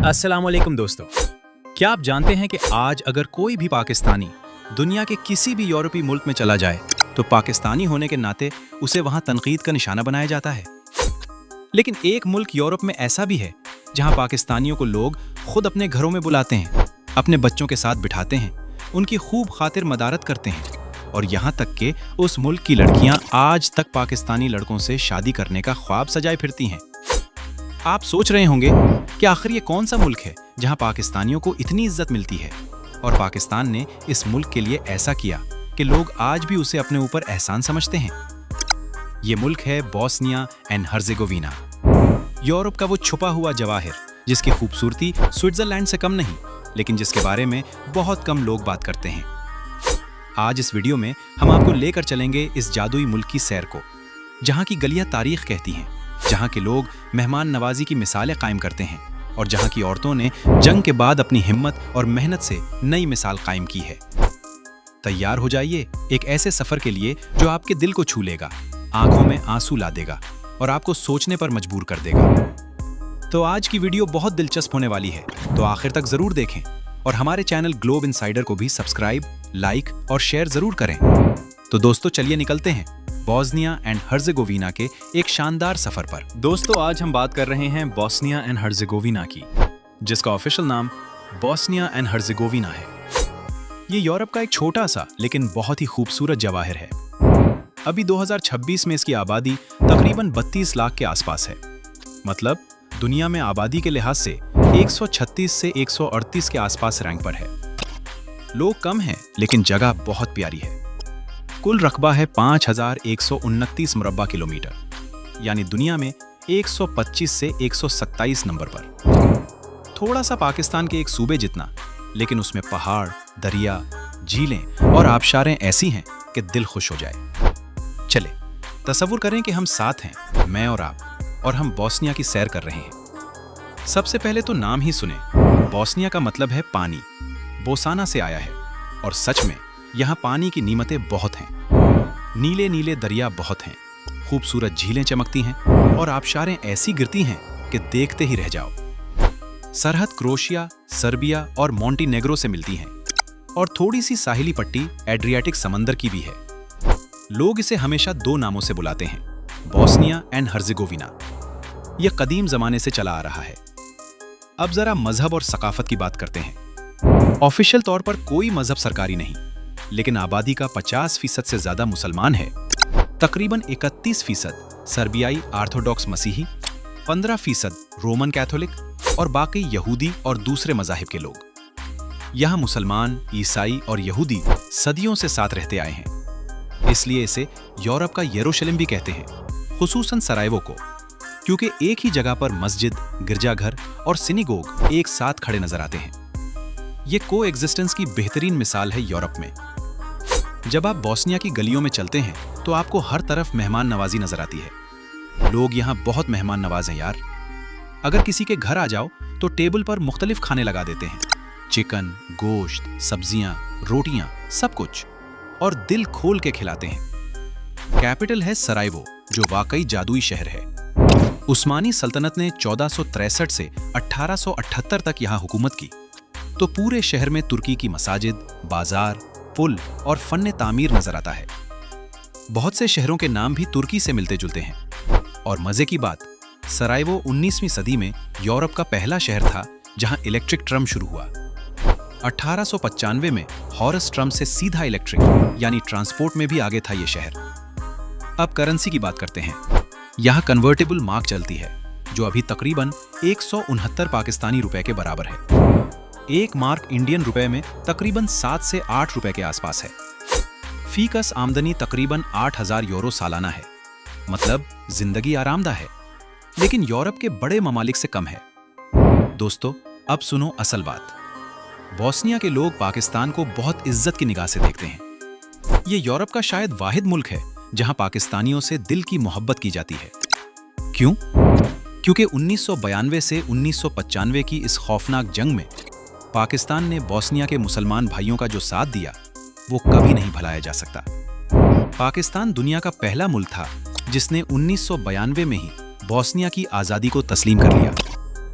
अस्सलाम वालेकुम दोस्तों। क्या आप जानते हैं कि आज अगर कोई भी पाकिस्तानी दुनिया के किसी भी यूरोपीय मुल्क में चला जाए तो पाकिस्तानी होने के नाते उसे वहां तनकीद का निशाना बनाया जाता है। लेकिन एक मुल्क यूरोप में ऐसा भी है जहां पाकिस्तानियों को लोग खुद अपने घरों में बुलाते हैं, अपने बच्चों के साथ बिठाते हैं, उनकी खूब खातिर मदारत करते हैं और यहाँ तक कि उस मुल्क की लड़कियाँ आज तक पाकिस्तानी लड़कों से शादी करने का ख्वाब सजाए फिरती हैं। आप सोच रहे होंगे कि आखिर ये कौन सा मुल्क है जहां पाकिस्तानियों को इतनी इज्जत मिलती है और पाकिस्तान ने इस मुल्क के लिए ऐसा किया कि लोग आज भी उसे अपने ऊपर एहसान समझते हैं। ये मुल्क है बोस्निया एंड हर्जेगोविना, यूरोप का वो छुपा हुआ जवाहिर जिसकी खूबसूरती स्विट्जरलैंड से कम नहीं, लेकिन जिसके बारे में बहुत कम लोग बात करते हैं। आज इस वीडियो में हम आपको लेकर चलेंगे इस जादुई मुल्क की सैर को, जहां की गलियां तारीख कहती हैं, जहां के लोग मेहमान नवाजी की मिसालें कायम करते हैं और जहां की औरतों ने जंग के बाद अपनी हिम्मत और मेहनत से नई मिसाल कायम की है। तैयार हो जाइए एक ऐसे सफर के लिए जो आपके दिल को छू लेगा, आंखों में आंसू ला देगा और आपको सोचने पर मजबूर कर देगा। तो आज की वीडियो बहुत दिलचस्प होने वाली है, तो आखिर तक जरूर देखें और हमारे चैनल ग्लोब इनसाइडर को भी सब्सक्राइब, लाइक और शेयर जरूर करें। तो दोस्तों चलिए निकलते हैं बोस्निया एंड हर्जेगोविना के एक शानदार सफर पर। दोस्तों आज हम बात कर रहे हैं बोस्निया एंड हर्जेगोविना की, जिसका ऑफिशियल नाम बोस्निया एंड हर्जेगोविना है। ये यूरोप का एक छोटा सा लेकिन बहुत ही खूबसूरत जवाहिर है। अभी 2026 में इसकी आबादी तकरीबन 32 लाख के आसपास है। मतलब दुनिया में आबादी के लिहाज से 136 से 138 के आसपास रैंक पर है। लोग कम हैं लेकिन जगह बहुत प्यारी है। कुल रकबा है 5129 मुरब्बा किलोमीटर, यानी दुनिया में 125 से 127 नंबर पर। थोड़ा सा पाकिस्तान के एक सूबे जितना, लेकिन उसमें पहाड़, दरिया, झीलें और आबशारें ऐसी हैं कि दिल खुश हो जाए। चले तसव्वुर करें कि हम साथ हैं, मैं और आप, और हम बोस्निया की सैर कर रहे हैं। सबसे पहले तो नाम ही सुने, बोस्निया का मतलब है पानी, बोसाना से आया है और सच में यहाँ पानी की नीमतें बहुत हैं। नीले नीले दरिया बहुत हैं, खूबसूरत झीलें चमकती हैं और आबशारें ऐसी गिरती हैं कि देखते ही रह जाओ। सरहद क्रोशिया, सर्बिया और मोंटीनेग्रो से मिलती हैं और थोड़ी सी साहिली पट्टी एड्रियाटिक समंदर की भी है। लोग इसे हमेशा दो नामों से बुलाते हैं, बोस्निया एंड हर्जेगोविना। यह कदीम जमाने से चला आ रहा है। अब जरा मजहब और सकाफत की बात करते हैं। ऑफिशियल तौर पर कोई मजहब सरकारी नहीं, लेकिन आबादी का 50% से ज्यादा मुसलमान है। तकरीबन 31% सर्बियाई ऑर्थोडॉक्स मसीही, 15% रोमन कैथोलिक और बाकी यहूदी और दूसरे मजाहिब के लोग। यहाँ मुसलमान, ईसाई और यहूदी सदियों से साथ रहते आए हैं। इसलिए इसे यूरोप का यरूशलेम भी कहते हैं, खुसूसन सरायवो को, क्योंकि एक ही जगह पर मस्जिद, गिरजाघर और सिनेगोग एक साथ खड़े नजर आते हैं। ये को एग्जिस्टेंस की बेहतरीन मिसाल है यूरोप में। जब आप बोस्निया की गलियों में चलते हैं तो आपको हर तरफ मेहमान नवाजी नजर आती है। लोग यहाँ बहुत मेहमान नवाज हैं यार। अगर किसी के घर आ जाओ तो टेबल पर मुख्तलिफ खाने लगा देते हैं, चिकन, गोश्त, सब्जियां, रोटियां, सब कुछ, और दिल खोल के खिलाते हैं। कैपिटल है सरायवो, जो वाकई जादुई शहर है। उस्मानी सल्तनत ने 1463 से 1878 तक यहाँ हुकूमत की, तो पूरे शहर में तुर्की की मसाजिद, बाजार, पुल और फन्ने तामीर नजर आता है। बहुत से शहरों के नाम भी तुर्की से मिलते जुलते हैं। और मजे की बात, सरायवो 19वीं सदी में यूरोप का पहला शहर था जहां इलेक्ट्रिक ट्रम शुरू हुआ। 1895 में हॉरस ट्रम से सीधा इलेक्ट्रिक यानी ट्रांसपोर्ट में भी आगे था ये शहर। अब करेंसी की बात करते हैं। यहाँ कन्वर्टेबल मार्क चलती है, जो अभी तकरीबन 169 पाकिस्तानी रुपए के बराबर है। एक मार्क इंडियन रुपए में तकरीबन 7 से 8 रुपए के आसपास है। फीकस आमदनी तकरीबन 8000 यूरो सालाना है। मतलब जिंदगी आरामदा है, लेकिन यूरोप के बड़े ममालिक से कम है। दोस्तों अब सुनो असल बात। बोस्निया के लोग पाकिस्तान को बहुत इज्जत की निगाह से देखते हैं। ये यूरोप का शायद वाहिद मुल्क है जहां पाकिस्तानियों से दिल की मोहब्बत की जाती है। क्यों? क्योंकि 1992 से 1995 की इस खौफनाक जंग में पाकिस्तान ने बोस्निया के मुसलमान भाइयों का जो साथ दिया वो कभी नहीं भुलाया जा सकता। पाकिस्तान दुनिया का पहला मुल्क था जिसने 1992 में ही बोस्निया की आज़ादी को तस्लीम कर लिया।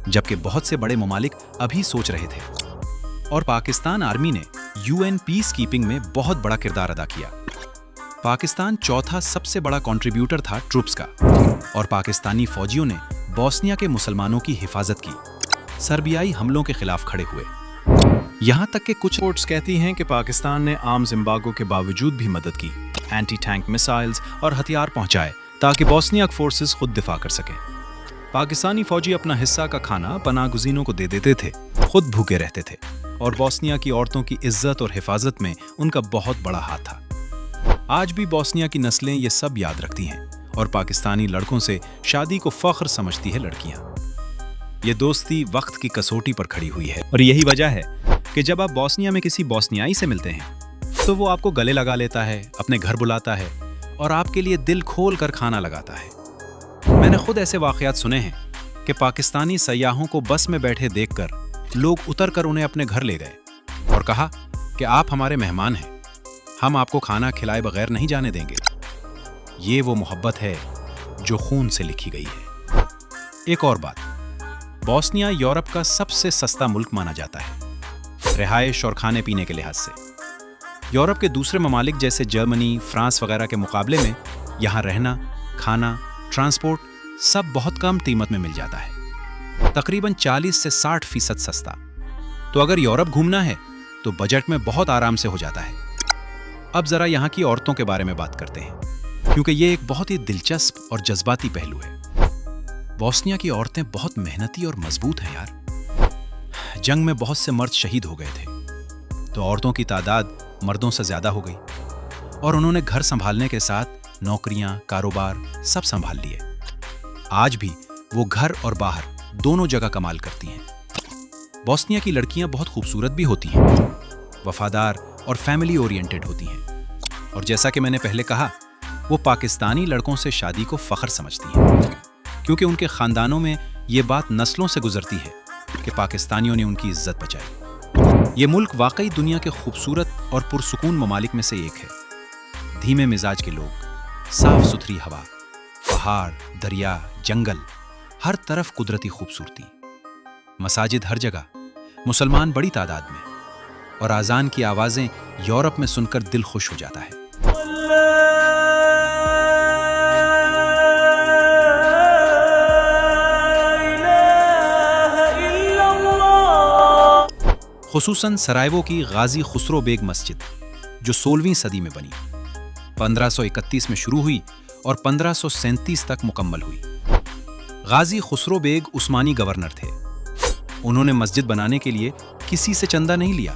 जबकि बहुत से बड़े ममालिक अभी सोच रहे थे। और पाकिस्तान आर्मी ने यूएन पीस कीपिंग में बहुत बड़ा किरदार अदा किया। पाकिस्तान चौथा सबसे बड़ा कंट्रीब्यूटर था ट्रूप्स का, और पाकिस्तानी फौजियों ने बोस्निया के मुसलमानों की हिफाजत की, सर्बियाई हमलों के खिलाफ खड़े हुए। यहाँ तक कि कुछ रिपोर्ट्स कहती हैं कि पाकिस्तान ने आर्म्स एम्बार्गो के बावजूद भी मदद की, एंटी टैंक मिसाइल्स और हथियार पहुंचाए ताकि बोस्निया फोर्सेस खुद दिफा कर सकें। पाकिस्तानी फौजी अपना हिस्सा का खाना पनाहगुज़ीनों को दे देते थे, खुद भूखे रहते थे, और बोस्निया की औरतों की इज्जत और हिफाजत में उनका बहुत बड़ा हाथ था। आज भी बोस्निया की नस्लें ये सब याद रखती हैं, और पाकिस्तानी लड़कों से शादी को फख्र समझती है लड़कियां। ये दोस्ती वक्त की कसौटी पर खड़ी हुई है, और यही वजह है कि जब आप बोस्निया में किसी बोस्नियाई से मिलते हैं तो वो आपको गले लगा लेता है, अपने घर बुलाता है और आपके लिए दिल खोल कर खाना लगाता है। मैंने खुद ऐसे वाक़यात सुने हैं कि पाकिस्तानी सयाहों को बस में बैठे देखकर लोग उतरकर उन्हें अपने घर ले गए और कहा कि आप हमारे मेहमान हैं, हम आपको खाना खिलाए बगैर नहीं जाने देंगे। ये वो मोहब्बत है जो खून से लिखी गई है। एक और बात, बोस्निया यूरोप का सबसे सस्ता मुल्क माना जाता है, रिहाइश और खाने पीने के लिहाज से। यूरोप के दूसरे ममालिक जैसे जर्मनी, फ्रांस वगैरह के मुकाबले में यहाँ रहना, खाना, ट्रांसपोर्ट सब बहुत कम कीमत में मिल जाता है, तकरीबन 40 से 60% सस्ता। तो अगर यूरोप घूमना है तो बजट में बहुत आराम से हो जाता है। अब जरा यहाँ की औरतों के बारे में बात करते हैं, क्योंकि ये एक बहुत ही दिलचस्प और जज्बाती पहलू है। बोस्निया की औरतें बहुत मेहनती और मजबूत हैं यार। जंग में बहुत से मर्द शहीद हो गए थे, तो औरतों की तादाद मर्दों से ज्यादा हो गई, और उन्होंने घर संभालने के साथ नौकरियां, कारोबार सब संभाल लिए। आज भी वो घर और बाहर दोनों जगह कमाल करती हैं। बोस्निया की लड़कियां बहुत खूबसूरत भी होती हैं, वफादार और फैमिली ओरिएंटेड होती हैं, और जैसा कि मैंने पहले कहा, वो पाकिस्तानी लड़कों से शादी को फख्र समझती हैं, क्योंकि उनके खानदानों में ये बात नस्लों से गुजरती है कि पाकिस्तानियों ने उनकी इज्जत बचाई। ये मुल्क वाकई दुनिया के खूबसूरत और पुरसुकून ममालिक में से एक है। धीमे मिजाज के लोग, साफ सुथरी हवा, पहाड़, दरिया, जंगल, हर तरफ कुदरती खूबसूरती, मसाजिद हर जगह, मुसलमान बड़ी तादाद में, और आज़ान की आवाज़ें यूरोप में सुनकर दिल खुश हो जाता है। खुसूसन सरायवो की गाजी खुसरो बेग मस्जिद, जो 16वीं सदी में बनी, 1531 में शुरू हुई और 1537 तक मुकम्मल हुई। गाजी खुसरो बेग उस्मानी गवर्नर थे। उन्होंने मस्जिद बनाने के लिए किसी से चंदा नहीं लिया,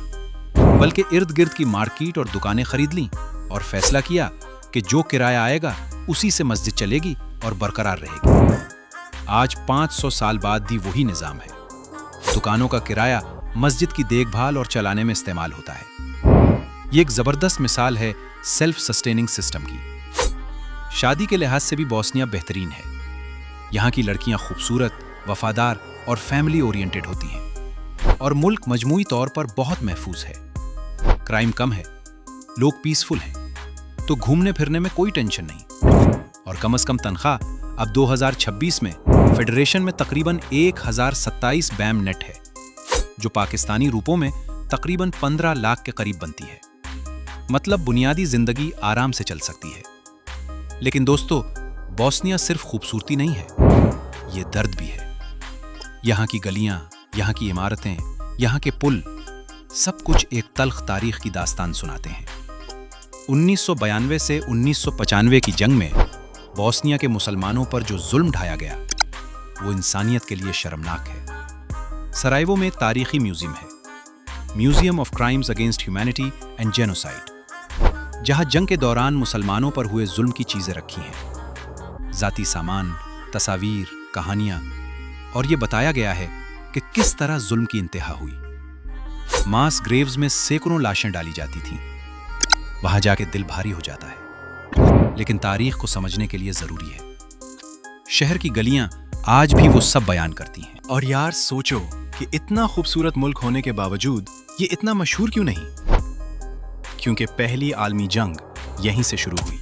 बल्कि इर्द गिर्द की मार्केट और दुकानें खरीद लीं और फैसला किया कि जो किराया आएगा उसी से मस्जिद चलेगी और बरकरार रहेगी। आज 500 साल बाद भी वही निज़ाम है। दुकानों का किराया मस्जिद की देखभाल और चलाने में इस्तेमाल होता है। ये एक ज़बरदस्त मिसाल है सेल्फ सस्टेनिंग सिस्टम की। शादी के लिहाज से भी बोस्निया बेहतरीन है। यहाँ की लड़कियाँ खूबसूरत, वफादार और फैमिली ओरिएंटेड होती हैं, और मुल्क मजमूई तौर पर बहुत महफूज है। क्राइम कम है, लोग पीसफुल हैं, तो घूमने फिरने में कोई टेंशन नहीं। और कम से कम तनख्वाह अब 2026 में फेडरेशन में तकरीबन 1027 बैम नेट है, जो पाकिस्तानी रुपयों में तकरीबन 15 लाख के करीब बनती है। मतलब बुनियादी जिंदगी आराम से चल सकती है। लेकिन दोस्तों, बोस्निया सिर्फ खूबसूरती नहीं है, ये दर्द भी है। यहाँ की गलियां, यहाँ की इमारतें, यहाँ के पुल, सब कुछ एक तल्ख तारीख की दास्तान सुनाते हैं। 1992 से 1995 की जंग में बोस्निया के मुसलमानों पर जो जुल्म ढाया गया, वो इंसानियत के लिए शर्मनाक है। सरायवो में एक तारीखी म्यूजियम है, museum of crimes against humanity and genocide, जहां जंग के दौरान मुसलमानों पर हुए जुल्म की चीजें रखी हैं, जाती सामान, तस्वीर, कहानियां, और ये बताया गया है कि किस तरह जुल्म की इंतहा हुई। मास ग्रेव्स में सैकड़ों लाशें डाली जाती थीं। वहां जाके दिल भारी हो जाता है, लेकिन तारीख को समझने के लिए जरूरी है। शहर की गलियां आज भी वो सब बयान करती हैं। और यार सोचो कि इतना खूबसूरत मुल्क होने के बावजूद ये इतना मशहूर क्यों नहीं? क्योंकि पहली आलमी जंग यहीं से शुरू हुई।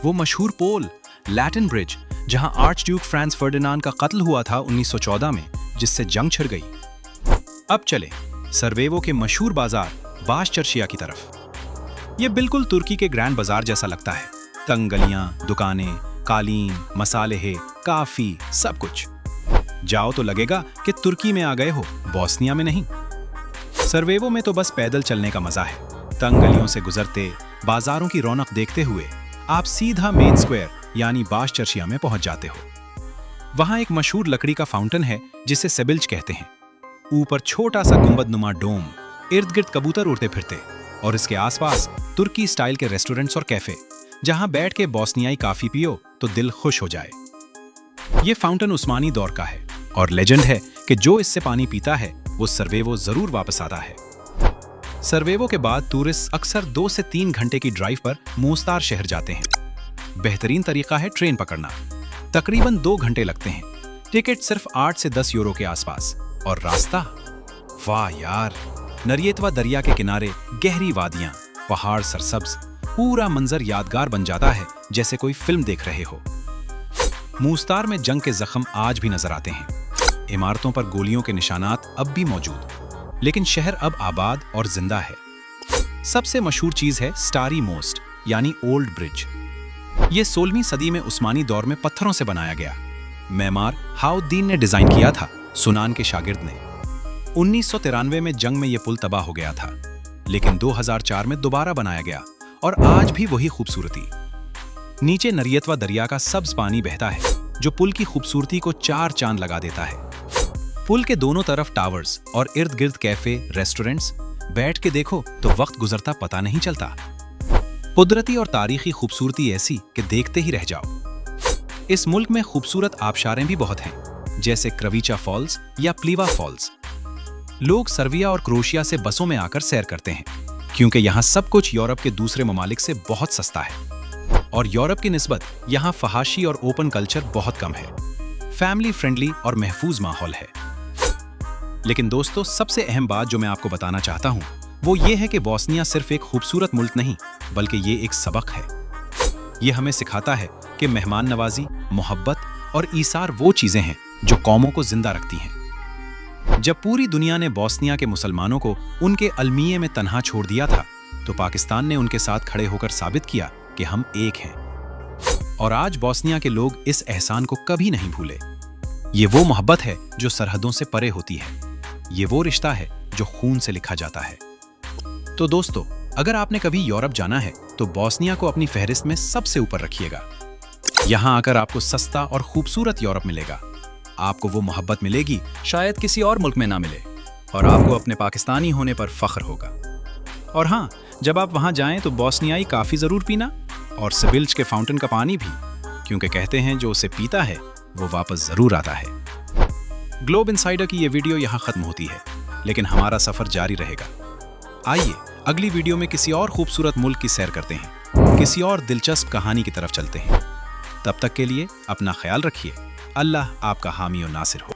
वो मशहूर पोल, लैटिन ब्रिज, जहां आर्च ड्यूक फ्रांस फर्डिनांड का कत्ल हुआ था 1914 में, जिससे जंग छिड़ गई। अब चले सरवेवो के मशहूर बाजार बाशचर्शिया की तरफ। ये बिल्कुल तुर्की के ग्रैंड बाजार जैसा लगता है। तंग गलियां, दुकानें, कालीन, मसाले, काफी, सब कुछ। जाओ तो लगेगा कि तुर्की में आ गए हो, बोस्निया में नहीं। सरवेवो में तो बस पैदल चलने का मजा है। तंग गलियों से गुजरते, बाजारों की रौनक देखते हुए आप सीधा मेन स्क्वायर यानी बाशचर्शिया में पहुंच जाते हो। वहां एक मशहूर लकड़ी का फाउंटेन है जिसे सेबिल्च कहते हैं। ऊपर छोटा सा गुंबदनुमा डोम, इर्द गिर्द कबूतर उड़ते फिरते, और इसके आसपास तुर्की स्टाइल के रेस्टोरेंट्स और कैफे, जहां बैठ के बोस्नियाई काफी पियो तो दिल खुश हो जाए। ये फाउंटेन उस्मानी दौर का है और लेजेंड है कि जो इससे पानी पीता है वो सरवेवो जरूर वापस आता है। सरवेवो के बाद टूरिस्ट अक्सर 2 से 3 घंटे की ड्राइव पर मोस्तार शहर जाते हैं। बेहतरीन तरीका है ट्रेन पकड़ना। तकरीबन 2 घंटे लगते हैं। टिकट सिर्फ 8 से 10 यूरो के आसपास। और रास्ता, वाह यार, नरियेतवा दरिया के किनारे गहरी वादियां, पहाड़ सरसब्ज, पूरा मंजर यादगार बन जाता है जैसे कोई फिल्म देख रहे हो। मोस्तार में जंग के जख्म आज भी नजर आते हैं। इमारतों पर गोलियों के निशानात अब भी मौजूद, लेकिन शहर अब आबाद और जिंदा है। सबसे मशहूर चीज है स्टारी मोस्ट यानी ओल्ड ब्रिज। ये 16वीं सदी में उस्मानी दौर में पत्थरों से बनाया गया। मेमार हाउद्दीन ने डिजाइन किया था, सुनान के शागिर्द ने। 1993 में जंग में यह पुल तबाह हो गया था, लेकिन 2004 में दोबारा बनाया गया और आज भी वही खूबसूरती। नीचे नरियतवा दरिया का सब्ज पानी बहता है जो पुल की खूबसूरती को 4 चांद लगा देता है। पुल के दोनों तरफ टावर्स और इर्द गिर्द कैफे, रेस्टोरेंट्स। बैठ के देखो तो वक्त गुजरता पता नहीं चलता। कुदरती और तारीखी खूबसूरती ऐसी कि देखते ही रह जाओ। इस मुल्क में खूबसूरत आबशारें भी बहुत हैं, जैसे क्रवीचा फॉल्स या प्लीवा फॉल्स। लोग सर्बिया और क्रोएशिया से बसों में आकर सैर करते हैं, क्योंकि यहाँ सब कुछ यूरोप के दूसरे ममालिक से बहुत सस्ता है और यूरोप की निस्बत यहाँ फहाशी और ओपन कल्चर बहुत कम है। फैमिली फ्रेंडली और महफूज माहौल है। लेकिन दोस्तों, सबसे अहम बात जो मैं आपको बताना चाहता हूँ वो ये है कि बोस्निया सिर्फ एक खूबसूरत मुल्क नहीं, बल्कि ये एक सबक है। ये हमें सिखाता है कि मेहमान नवाजी, मोहब्बत और ईसार वो चीजें हैं जो कौमों को जिंदा रखती हैं। जब पूरी दुनिया ने बोस्निया के मुसलमानों को उनके अलमिये में तन्हा छोड़ दिया था, तो पाकिस्तान ने उनके साथ खड़े होकर साबित किया कि हम एक हैं। और आज बोस्निया के लोग इस एहसान को कभी नहीं भूले। ये वो मोहब्बत है जो सरहदों से परे होती है। ये वो रिश्ता है जो खून से लिखा जाता है। तो दोस्तों, अगर आपने कभी यूरोप जाना है तो बोस्निया को अपनी फहरिस्त में सबसे ऊपर रखिएगा। यहाँ आकर आपको सस्ता और खूबसूरत यूरोप मिलेगा। आपको वो मोहब्बत मिलेगी शायद किसी और मुल्क में ना मिले, और आपको अपने पाकिस्तानी होने पर फख्र होगा। और हाँ, जब आप वहाँ जाएं तो बोस्नियाई काफ़ी ज़रूर पीना, और सेबिल्च के फाउंटेन का पानी भी, क्योंकि कहते हैं जो उसे पीता है वो वापस ज़रूर आता है। ग्लोब इनसाइडर की ये वीडियो यहाँ ख़त्म होती है, लेकिन हमारा सफ़र जारी रहेगा। आइए अगली वीडियो में किसी और खूबसूरत मुल्क की सैर करते हैं, किसी और दिलचस्प कहानी की तरफ चलते हैं। तब तक के लिए अपना ख्याल रखिए। अल्लाह आपका हामी और नासिर हो।